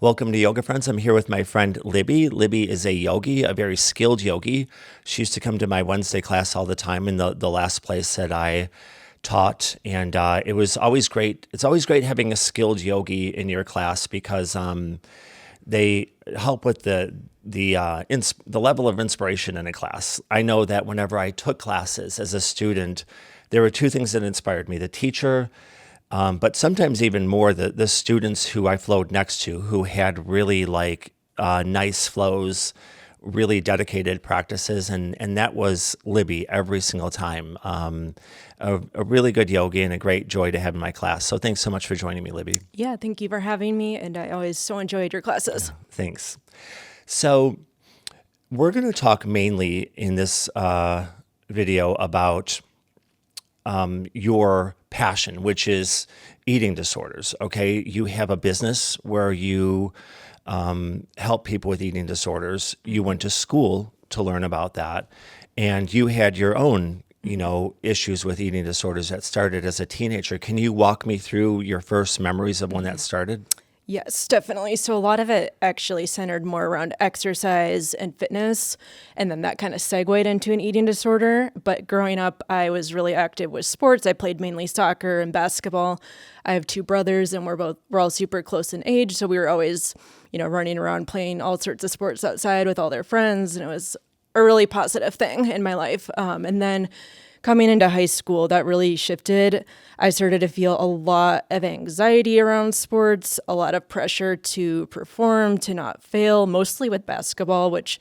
Welcome to Yoga Friends. I'm here with my friend Libby. Libby is a yogi, a very skilled yogi. She used to come to my Wednesday class all the time in the last place that I taught, and it was always great. It's always great having a skilled yogi in your class because they help with the level of inspiration in a class. I know that whenever I took classes as a student, there were two things that inspired me: the teacher. But sometimes even more, the students who I flowed next to, who had really nice flows, really dedicated practices, and that was Libby every single time. A really good yogi and a great joy to have in my class. So thanks so much for joining me, Libby. Yeah, thank you for having me, and I always so enjoyed your classes. Thanks. So we're going to talk mainly in this video about your passion, which is eating disorders. Okay, you have a business where you help people with eating disorders. You went to school to learn about that, and you had your own, issues with eating disorders that started as a teenager. Can you walk me through your first memories of when that started? Yes, definitely. So a lot of it actually centered more around exercise and fitness, and then that kind of segued into an eating disorder. But growing up, I was really active with sports. I played mainly soccer and basketball. I have two brothers, and we're all super close in age, so we were always, running around playing all sorts of sports outside with all their friends, and it was a really positive thing in my life. And then coming into high school, that really shifted. I started to feel a lot of anxiety around sports, a lot of pressure to perform, to not fail, mostly with basketball, which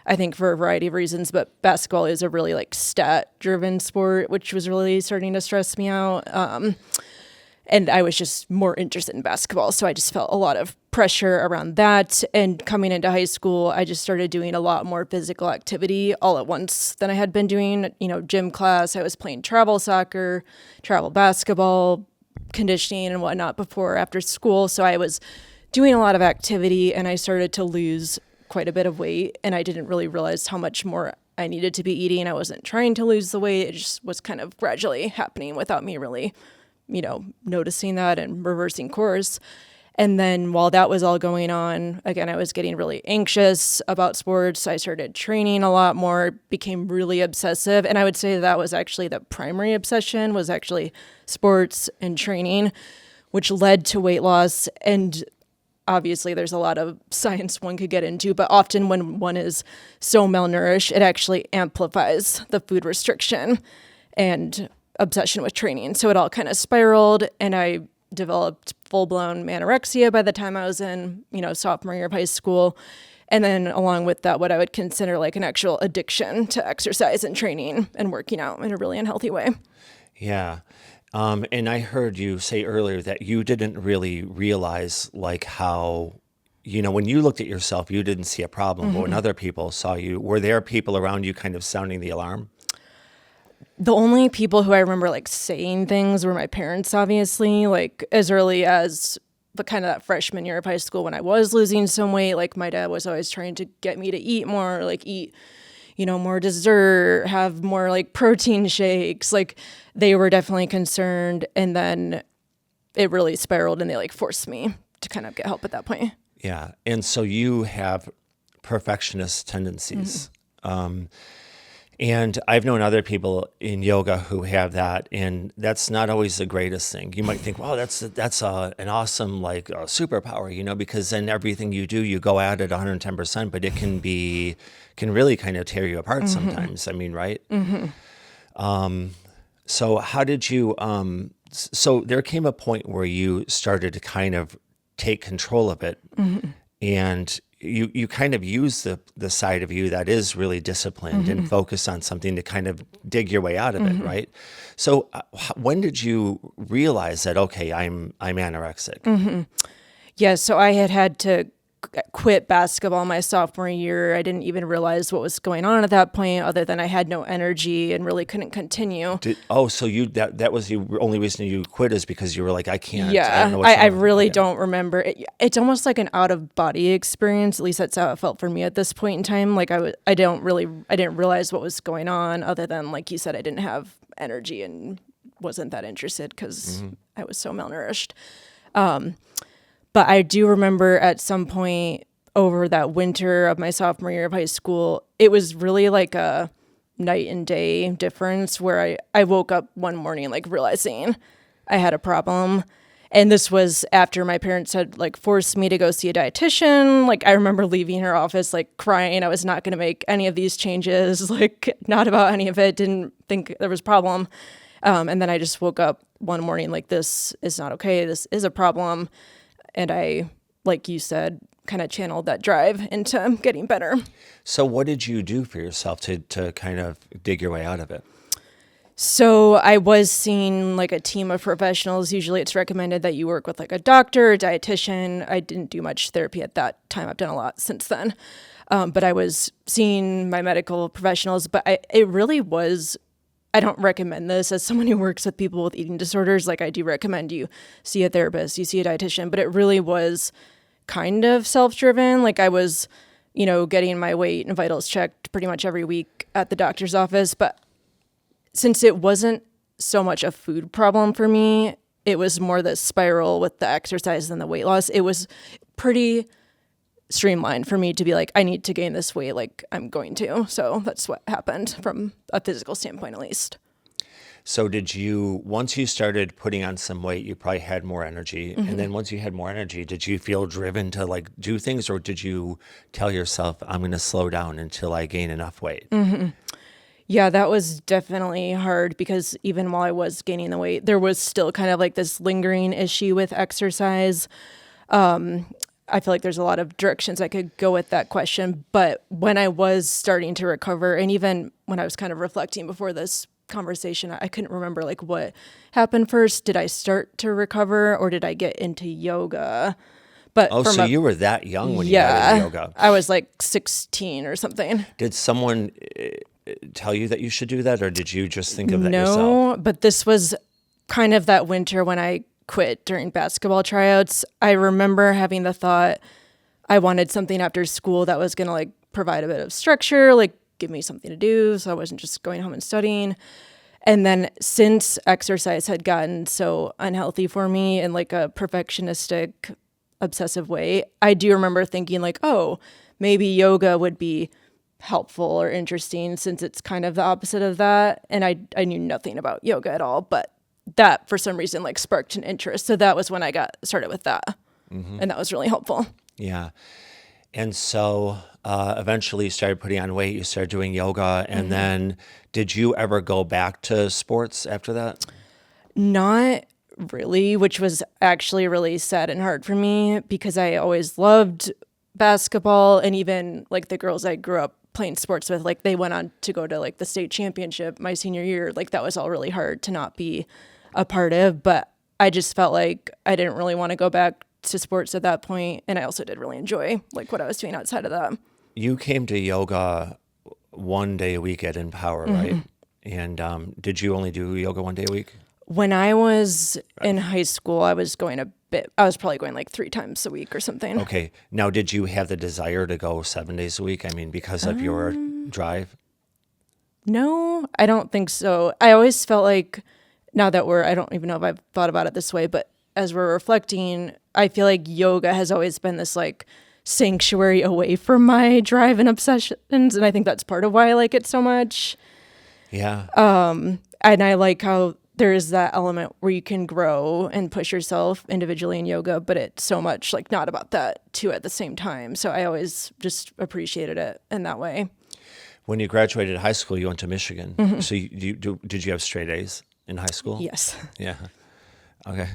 I think for a variety of reasons, but basketball is a really stat-driven sport, which was really starting to stress me out. And I was just more interested in basketball. So I just felt a lot of pressure around that. And coming into high school, I just started doing a lot more physical activity all at once than I had been doing. Gym class, I was playing travel soccer, travel basketball, conditioning and whatnot before, after school. So I was doing a lot of activity, and I started to lose quite a bit of weight. And I didn't really realize how much more I needed to be eating. I wasn't trying to lose the weight. It just was kind of gradually happening without me really noticing that and reversing course. And then while that was all going on, again, I was getting really anxious about sports. I started training a lot more, became really obsessive. And I would say that was actually the primary obsession, was actually sports and training, which led to weight loss. And obviously there's a lot of science one could get into, but often when one is so malnourished, it actually amplifies the food restriction and obsession with training. So it all kind of spiraled, and I developed full-blown anorexia by the time I was in, sophomore year of high school. And then along with that, what I would consider an actual addiction to exercise and training and working out in a really unhealthy way. Yeah. And I heard you say earlier that you didn't really realize how, when you looked at yourself, you didn't see a problem, but when other people saw you, were there people around you kind of sounding the alarm? The only people who I remember saying things were my parents, obviously, as early as the kind of that freshman year of high school when I was losing some weight. My dad was always trying to get me to eat more, eat, more dessert, have more protein shakes. They were definitely concerned. And then it really spiraled, and they forced me to kind of get help at that point. Yeah. And so you have perfectionist tendencies. And I've known other people in yoga who have that, and that's not always the greatest thing. You might think, wow, that's an awesome superpower, because then everything you do, you go at it 110%, but it can really kind of tear you apart sometimes. I mean, right? So how did you? So there came a point where you started to kind of take control of it, and you kind of use the side of you that is really disciplined and focus on something to kind of dig your way out of it, right? So when did you realize that, okay, I'm anorexic? Yeah, so I had to quit basketball my sophomore year. I didn't even realize what was going on at that point, other than I had no energy and really couldn't continue. So that was the only reason you quit, is because you were like, I can't. Yeah, I don't know what's I wrong. really Okay. don't remember. It's almost like an out of body experience. At least that's how it felt for me at this point in time. I didn't realize what was going on, other than, like you said, I didn't have energy and wasn't that interested because I was so malnourished. But I do remember at some point over that winter of my sophomore year of high school, it was really like a night and day difference where I woke up one morning like realizing I had a problem. And this was after my parents had like forced me to go see a dietitian. Like I remember leaving her office like crying. I was not going to make any of these changes, like not about any of it. Didn't think there was a problem. And then I just woke up one morning like this is not okay. This is a problem. And I, like you said, kind of channeled that drive into getting better. So what did you do for yourself to kind of dig your way out of it? So I was seeing like a team of professionals. Usually it's recommended that you work with like a doctor, a dietitian. I didn't do much therapy at that time. I've done a lot since then. But I was seeing my medical professionals, but it really was, I don't recommend this as someone who works with people with eating disorders. Like I do recommend you see a therapist, you see a dietitian, but it really was kind of self-driven. Like I was, getting my weight and vitals checked pretty much every week at the doctor's office. But since it wasn't so much a food problem for me, it was more the spiral with the exercise and the weight loss. It was pretty streamlined for me to be like, I need to gain this weight, like I'm going to. So that's what happened from a physical standpoint, at least. So once you started putting on some weight, you probably had more energy. And then once you had more energy, did you feel driven to like do things, or did you tell yourself, I'm going to slow down until I gain enough weight? Yeah, that was definitely hard because even while I was gaining the weight, there was still kind of like this lingering issue with exercise. I feel like there's a lot of directions I could go with that question. But when I was starting to recover, and even when I was kind of reflecting before this conversation, I couldn't remember like what happened first. Did I start to recover or did I get into yoga? But So you were that young when you got into yoga. I was like 16 or something. Did someone tell you that you should do that, or did you just think of that yourself? No, but this was kind of that winter when I quit during basketball tryouts. I remember having the thought I wanted something after school that was going to like provide a bit of structure, like give me something to do so I wasn't just going home and studying. And then since exercise had gotten so unhealthy for me in like a perfectionistic, obsessive way, I do remember thinking like, oh, maybe yoga would be helpful or interesting since it's kind of the opposite of that. And I knew nothing about yoga at all, but that for some reason like sparked an interest. So that was when I got started with that. And that was really helpful. Yeah. And so eventually you started putting on weight, you started doing yoga, and then did you ever go back to sports after that? Not really, which was actually really sad and hard for me because I always loved basketball, and even like the girls I grew up playing sports with, like they went on to go to like the state championship my senior year. Like that was all really hard to not be a part of, but I just felt like I didn't really want to go back to sports at that point, and I also did really enjoy like what I was doing outside of that. You came to yoga one day a week at Empower, right? And did you only do yoga one day a week? When I was in high school, I was going a bit. I was probably going like 3 times a week or something. Okay. Now, did you have the desire to go 7 days a week? I mean, because of your drive? No, I don't think so. I always felt like now that I don't even know if I've thought about it this way, but as we're reflecting, I feel like yoga has always been this like sanctuary away from my drive and obsessions. And I think that's part of why I like it so much. Yeah. And I like how there is that element where you can grow and push yourself individually in yoga, but it's so much like not about that too at the same time. So I always just appreciated it in that way. When you graduated high school, you went to Michigan. So did you have straight A's in high school? Yes. Yeah. Okay.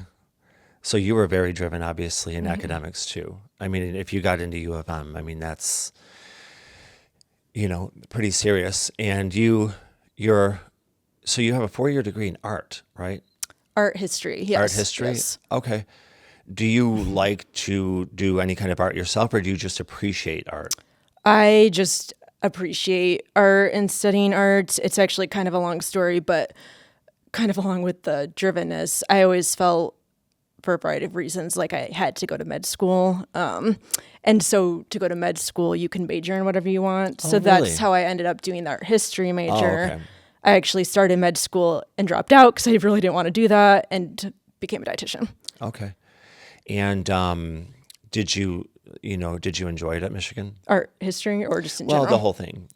So you were very driven, obviously, in academics too. I mean, if you got into U of M, I mean, that's, pretty serious. And so you have a 4-year degree in art, right? Art history. Yes. Art history? Yes. Okay. Do you like to do any kind of art yourself, or do you just appreciate art? I just appreciate art and studying art. It's actually kind of a long story, but kind of along with the drivenness, I always felt for a variety of reasons like I had to go to med school. And so to go to med school, you can major in whatever you want. So really? That's how I ended up doing the art history major. Oh, okay. I actually started med school and dropped out because I really didn't want to do that and became a dietitian. Okay. And did you, did you enjoy it at Michigan? Art history or just in Well, the general? whole thing.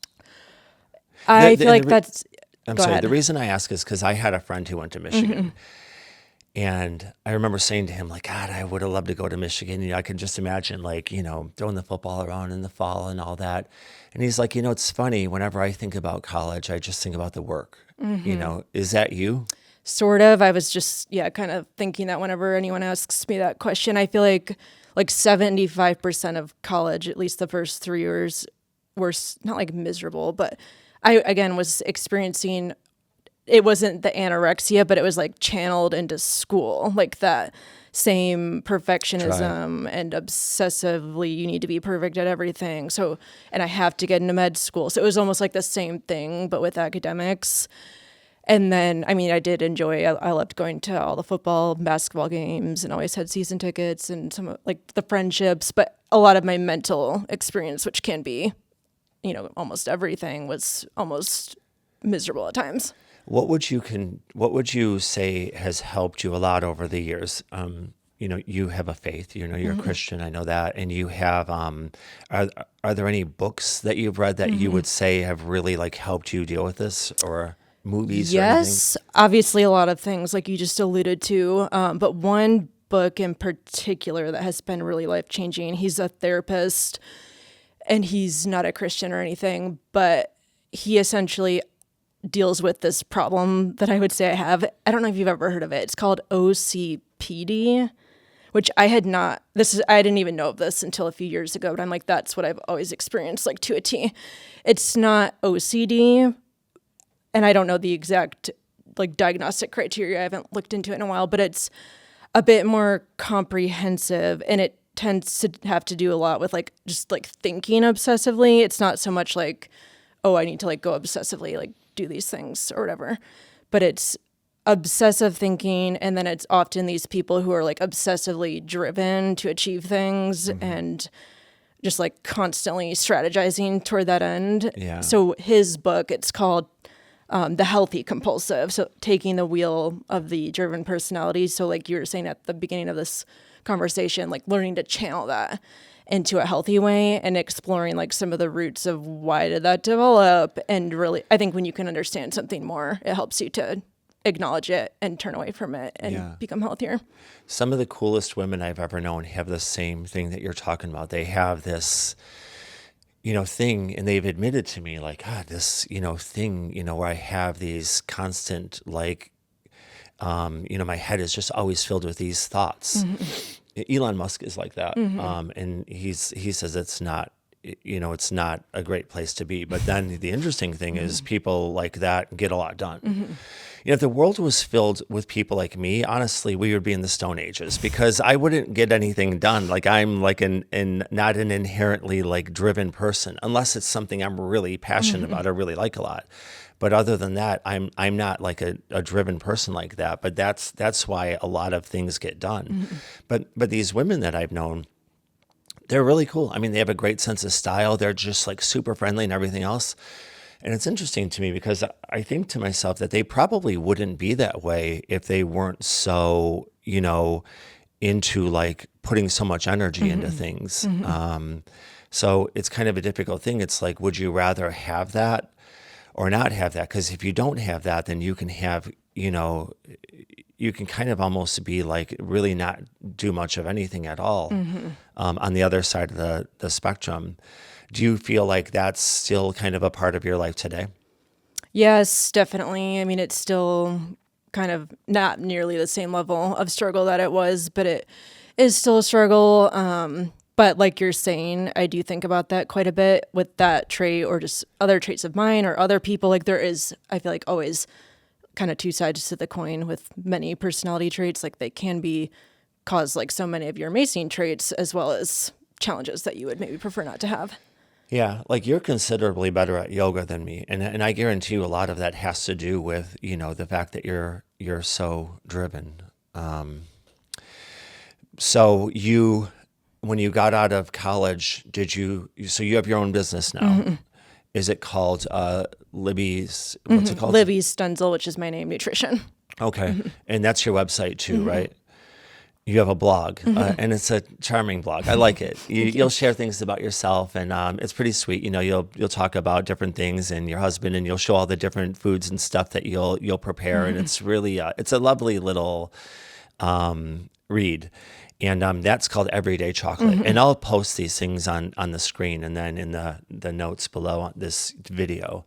I feel like I'm go sorry. The ahead. reason I ask is because I had a friend who went to Michigan, and I remember saying to him, like, God, I would have loved to go to Michigan. I could just imagine, like, throwing the football around in the fall and all that. And he's like, it's funny. Whenever I think about college, I just think about the work. Is that you? Sort of. I was just, yeah, kind of thinking that whenever anyone asks me that question, I feel like 75% of college, at least the first 3 years, were not like miserable, but I, again, was experiencing, it wasn't the anorexia, but it was like channeled into school, like that same Right. perfectionism and obsessively, you need to be perfect at everything. So, and I have to get into med school. So it was almost like the same thing, but with academics. And then, I mean, I did enjoy, I loved going to all the football, basketball games and always had season tickets and some like the friendships. But a lot of my mental experience, which can be, almost everything, was almost miserable at times. What would you say has helped you a lot over the years? You have a faith, you're a Christian, I know that. And you have, are, are there any books that you've read that you would say have really like helped you deal with this, or movies or anything? Yes, obviously a lot of things like you just alluded to, but one book in particular that has been really life changing. He's a therapist and he's not a Christian or anything, but he essentially deals with this problem that I would say I have. I don't know if you've ever heard of it. It's called OCPD, which I had not, I didn't even know of this until a few years ago, but I'm like, that's what I've always experienced, like to a T. It's not OCD, and I don't know the exact like diagnostic criteria. I haven't looked into it in a while, but it's a bit more comprehensive, and it tends to have to do a lot with like just like thinking obsessively. It's not so much like, oh, I need to like go obsessively like do these things or whatever, but it's obsessive thinking, and then it's often these people who are like obsessively driven to achieve things and just like constantly strategizing toward that end. Yeah. So his book, it's called The Healthy Compulsive. So taking the wheel of the driven personality. So like you were saying at the beginning of this conversation, like learning to channel that into a healthy way and exploring like some of the roots of why did that develop. And really, I think when you can understand something more, it helps you to acknowledge it and turn away from it and Yeah. become healthier. Some of the coolest women I've ever known have the same thing that you're talking about. They have this, thing, and they've admitted to me, like, God, this, thing, where I have these constant, like, my head is just always filled with these thoughts. Elon Musk is like that. And he says it's not, it's not a great place to be. But then the interesting thing is people like that get a lot done. If the world was filled with people like me, honestly, we would be in the Stone Ages, because I wouldn't get anything done. Like I'm like not an inherently like driven person, unless it's something I'm really passionate about or really like a lot. But other than that, I'm not like a driven person like that. But that's why a lot of things get done. But these women that I've known, they're really cool. I mean, they have a great sense of style. They're just like super friendly and everything else. And it's interesting to me because I think to myself that they probably wouldn't be that way if they weren't so, into like putting so much energy into things. So it's kind of a difficult thing. It's like, would you rather have that or not have that? Because if you don't have that, then you can have, you can kind of almost be like really not do much of anything at all on the other side of the spectrum. Do you feel like that's still kind of a part of your life today? Yes, definitely. I mean, it's still kind of not nearly the same level of struggle that it was, but it is still a struggle. But like you're saying, I do think about that quite a bit with that trait or just other traits of mine or other people. Like there is, I feel like always kind of two sides to the coin with many personality traits. Like they can be cause like so many of your amazing traits as well as challenges that you would maybe prefer not to have. Yeah, like you're considerably better at yoga than me, and I guarantee you a lot of that has to do with the fact that you're so driven. So when you got out of college, so you have your own business now? Is it called Libby's? What's it called? Libby Stenzel, which is my name, nutrition. Okay, and that's your website too, right? You have a blog, and it's a charming blog. I like it. You'll share things about yourself, and it's pretty sweet. You know, you'll talk about different things and your husband, and you'll show all the different foods and stuff that you'll prepare, and it's really it's a lovely little read. And that's called Everyday Chocolate. And I'll post these things on the screen and then in the notes below on this video.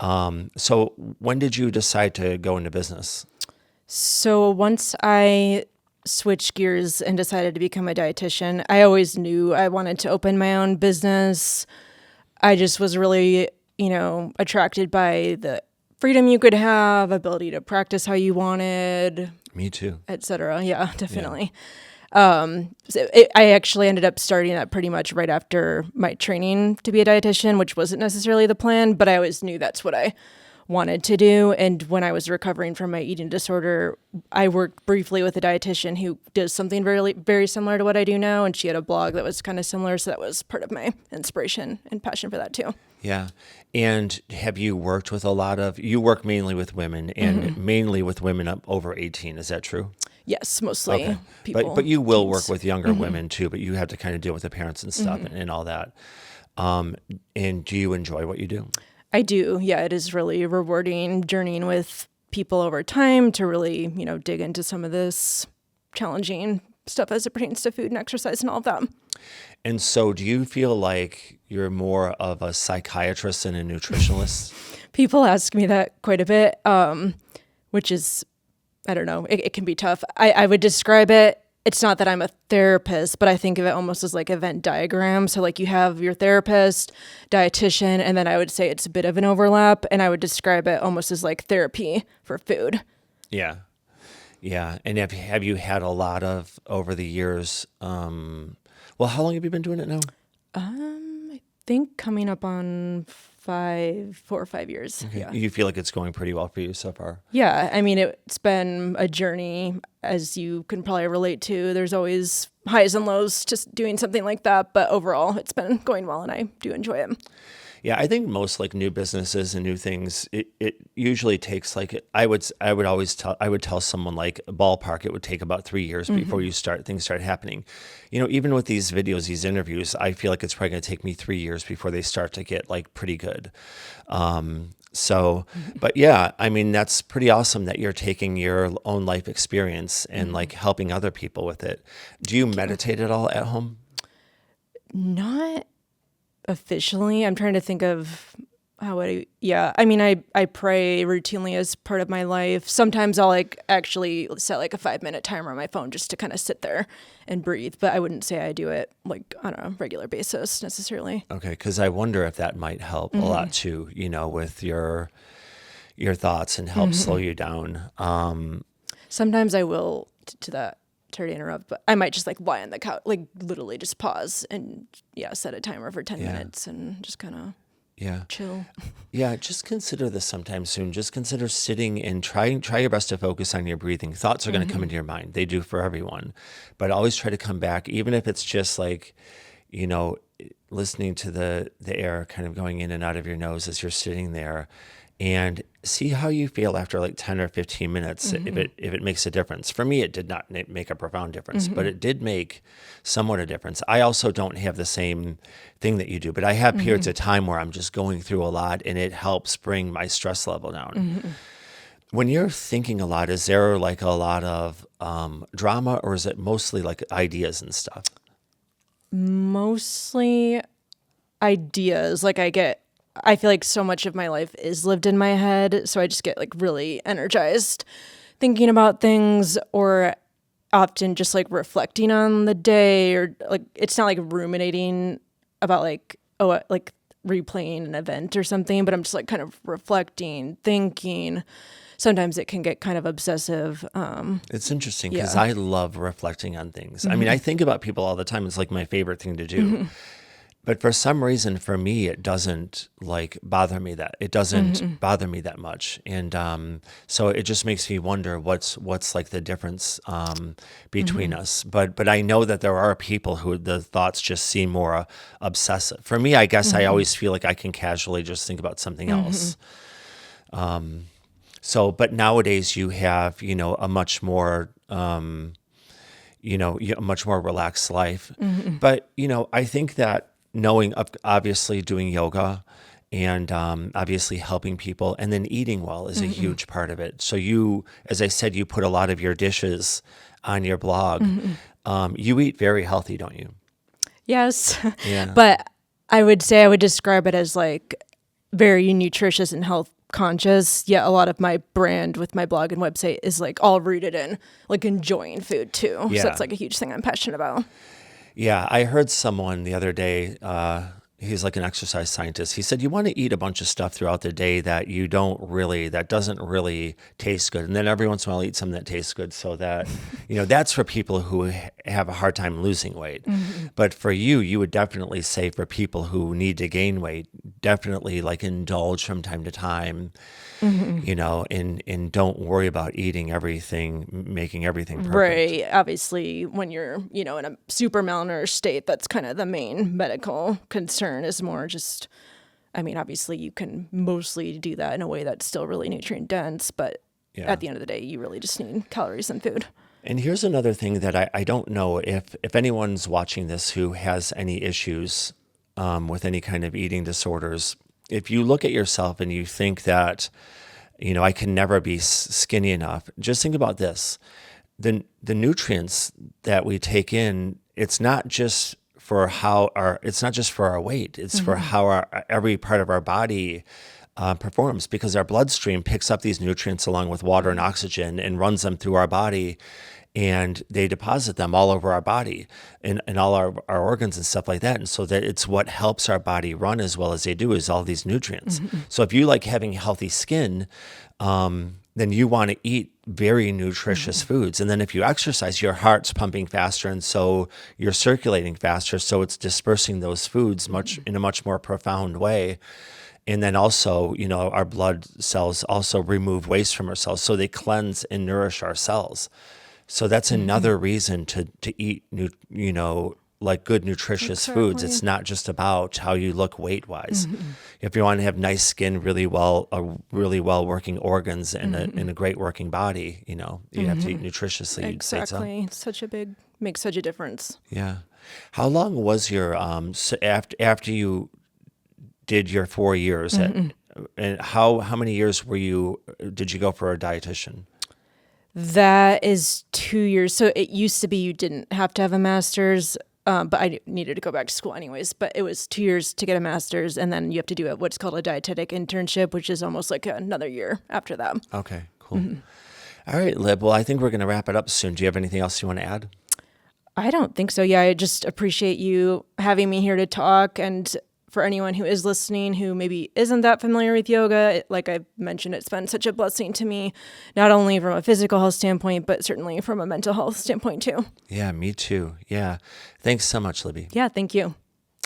So when did you decide to go into business? So once I switched gears and decided to become a dietitian, I always knew I wanted to open my own business. I just was really, attracted by the freedom you could have, ability to practice how you wanted, Me too. etc. Yeah, definitely. I actually ended up starting that pretty much right after my training to be a dietitian, which wasn't necessarily the plan, but I always knew that's what I wanted to do. And when I was recovering from my eating disorder, I worked briefly with a dietitian who does something very, very similar to what I do now. And she had a blog that was kind of similar. So that was part of my inspiration and passion for that too. Yeah. And have you worked with you work mainly with women and mainly with women up over 18. Is that true? Yes, mostly people. But you will teens. work with younger women too, but you have to kind of deal with the parents and stuff and all that. And do you enjoy what you do? I do. Yeah, it is really rewarding journeying with people over time to really, dig into some of this challenging stuff as it pertains to food and exercise and all of that. And so do you feel like you're more of a psychiatrist than a nutritionist? People ask me that quite a bit, which is, I don't know, it can be tough. I would describe it, it's not that I'm a therapist, but I think of it almost as like a Venn diagram. So like you have your therapist, dietitian, and then I would say it's a bit of an overlap. And I would describe it almost as like therapy for food. Yeah. Yeah. And have you had a lot of over the years? Well, how long have you been doing it now? I think coming up on 4 or 5 years. Okay. Yeah. You feel like it's going pretty well for you so far? Yeah. I mean, it's been a journey, as you can probably relate to. There's always highs and lows to doing something like that. But overall, it's been going well and I do enjoy it. Yeah, I think most like new businesses and new things, it usually takes like I would tell someone like a ballpark, it would take about 3 years before things start happening. Even with these videos, these interviews, I feel like it's probably going to take me 3 years before they start to get like pretty good. But yeah, I mean, that's pretty awesome that you're taking your own life experience and like helping other people with it. Do you meditate at all at home? Not officially. I'm trying to think of how would I mean, I pray routinely as part of my life. Sometimes I'll like actually set like a 5-minute timer on my phone just to kind of sit there and breathe, but I wouldn't say I do it like on a regular basis necessarily. Okay, because I wonder if that might help a lot too, with your thoughts and help slow you down. Sometimes I will to that. Sorry to interrupt, but I might just like lie on the couch, like literally just pause and set a timer for 10 minutes and just kind of chill. Yeah, just consider this sometime soon. Just consider sitting and try your best to focus on your breathing. Thoughts are going to come into your mind. They do for everyone. But always try to come back, even if it's just like, listening to the air kind of going in and out of your nose as you're sitting there. And see how you feel after like 10 or 15 minutes, if it makes a difference. For me, it did not make a profound difference, but it did make somewhat a difference. I also don't have the same thing that you do, but I have periods of time where I'm just going through a lot and it helps bring my stress level down. When you're thinking a lot, is there like a lot of drama or is it mostly like ideas and stuff? Mostly ideas. Like I feel like so much of my life is lived in my head, so I just get like really energized thinking about things, or often just like reflecting on the day, or like it's not like ruminating about like replaying an event or something, but I'm just like kind of reflecting, thinking. Sometimes it can get kind of obsessive. It's interesting because I love reflecting on things. I mean, I think about people all the time. It's like my favorite thing to do. But for some reason, for me, it doesn't like bother me bother me that much, and so it just makes me wonder what's like the difference between us. But I know that there are people who the thoughts just seem more obsessive. For me, I guess I always feel like I can casually just think about something else. But nowadays you have a much more a much more relaxed life. But, I think that knowing, obviously doing yoga and obviously helping people and then eating well is a huge part of it. So you, as I said, you put a lot of your dishes on your blog. You eat very healthy, don't you? Yes. Yeah. But I would say I would describe it as like very nutritious and health conscious. Yet a lot of my brand with my blog and website is like all rooted in like enjoying food too. So Yeah. that's like a huge thing I'm passionate about. Yeah, I heard someone the other day, he's like an exercise scientist. He said, you want to eat a bunch of stuff throughout the day that doesn't really taste good. And then every once in a while eat something that tastes good so that, that's for people who have a hard time losing weight. But for you would definitely say for people who need to gain weight, definitely like indulge from time to time, and don't worry about eating everything, making everything perfect. Right. Obviously, when you're, in a super malnourished state, that's kind of the main medical concern is more just, obviously you can mostly do that in a way that's still really nutrient dense, but at the end of the day, you really just need calories and food. And here's another thing that I don't know if anyone's watching this who has any issues with any kind of eating disorders. If you look at yourself and you think that, I can never be skinny enough, just think about this. The nutrients that we take in, it's not just for our weight, it's for how every part of our body performs, because our bloodstream picks up these nutrients along with water and oxygen and runs them through our body, and they deposit them all over our body and all our organs and stuff like that. And so that it's what helps our body run as well as they do is all these nutrients. So if you like having healthy skin, then you want to eat very nutritious foods. And then if you exercise, your heart's pumping faster, and so you're circulating faster. So it's dispersing those foods in a much more profound way. And then also, our blood cells also remove waste from our cells. So they cleanse and nourish our cells. So that's another reason to eat, like good nutritious foods. It's not just about how you look weight-wise. If you want to have nice skin, really well working organs, and a great working body, you have to eat nutritiously. Exactly. Makes such a difference. Yeah. How long was your so after you did your 4 years, and how many years did you go for a dietitian? That is 2 years. So it used to be you didn't have to have a master's, but I needed to go back to school anyways. But it was 2 years to get a master's, and then you have to do what's called a dietetic internship, which is almost like another year after that. Okay, cool. All right, Lib. Well, I think we're going to wrap it up soon. Do you have anything else you want to add? I don't think so. Yeah, I just appreciate you having me here to talk. And for anyone who is listening who maybe isn't that familiar with yoga, like I mentioned, it's been such a blessing to me, not only from a physical health standpoint, but certainly from a mental health standpoint too. Yeah, me too. Yeah. Thanks so much, Libby. Yeah, thank you.